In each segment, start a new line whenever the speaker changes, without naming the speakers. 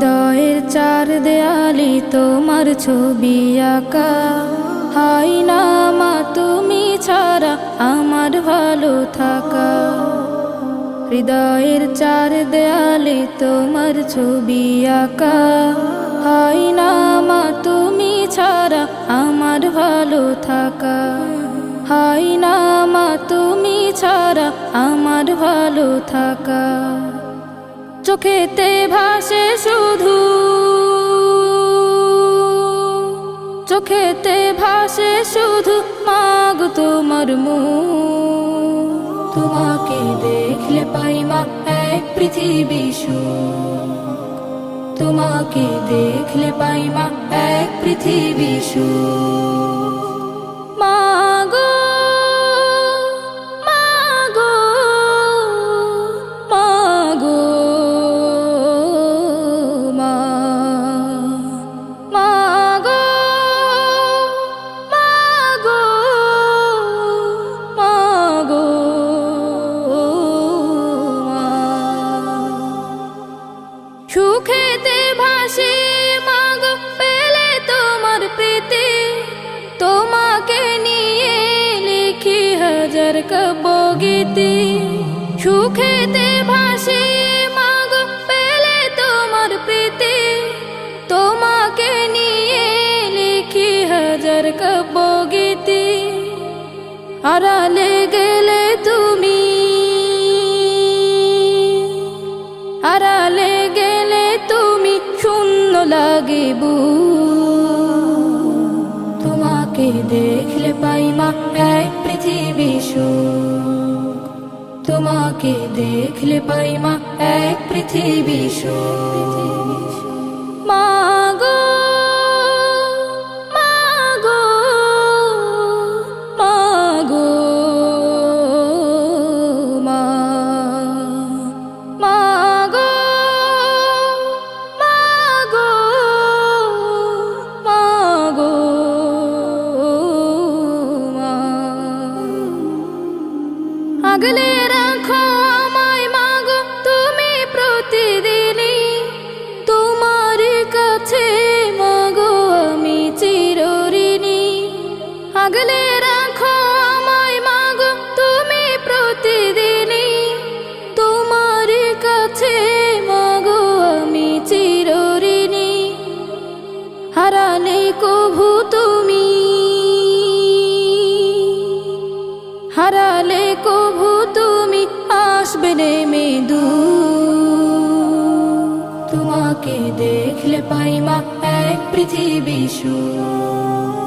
হৃদয়ের চার দেয়ালে তোমার ছবি আঁকা, হাই না মা তুমি ছাড়া আমার ভালো থাকা। হৃদয়ের চার দেয়ালে তোমার ছবি আঁকা, হাই না মা তুমি ছাড়া আমার ভালো থাকা। হাই না মা তুমি ছাড়া আমার ভালো থাকা। চোখেতে ভাসে শুধু, চোখেতে ভাসে শুধু মাগো তোমার মুখ। তোমাকে দেখলে পাই মা এক পৃথিবী সুখ। তোমাকে দেখলে পাই মা এক পৃথিবী সুখ। মাগো মাগো মাগো মা, মাগো মাগো মাগো মা। সুখেতে ভাসি মাগো পেলে তোমার প্রীতি, তোমাকে নিয়ে লিখি হাজার কাব্যগীতি। সুখেতে ভাসি মাগো পেলে তোমার প্রীতি, তোমাকে নিয়ে লিখি হাজার কাব্যগীতি। আড়ালে গেলে তুমি, আড়ালে গেলে তুমি শূন্য লাগে বুক। তোমাকে দেখলে পাই মা এক পৃথিবী সুখ। তোমাকে দেখলে পাই মা এক পৃথিবী সুখ। মাগো মাগো মাগো মা, মাগো মাগো মাগো মা। আগলে রাখো আমায় মাগো তুমি প্রতিদিনই, তোমার কাছে মাগো আমি চিরঋণী। আগলে রাখো আমায় মাগো তুমি প্রতিদিনই, তোমার কাছে মাগো আমি চিরঋণী। হারালে কভু তুমি, হারালে কভু তুমি আসবে নেমে দূর। তোমাকে দেখলে পাই মা এক পৃথিবী সুখ।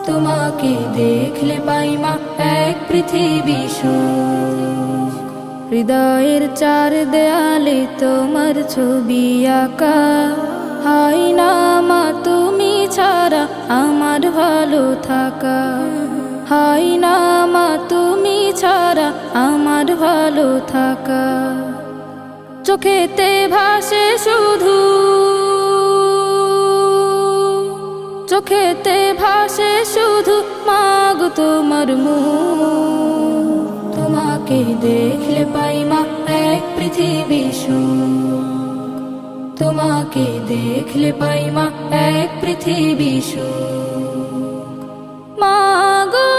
তোমাকে দেখলে পাই মা এক পৃথিবী সুখ। হৃদয়ের চার দেয়ালে তোমার ছবি আঁকা, হাই না মা তুমি ছাড়া আমার ভালো থাকা। হাই না মা তুমি ছাড়া আমার ভালো থাকা। চোখেতে ভাসে শুধু, চোখেতে ভাসে শুধু মাগো তোমার মুখ। তোমাকে দেখলে পাই মা এক পৃথিবী সুখ। তোমাকে দেখলে পাই মা এক পৃথিবী সুখ। মাগো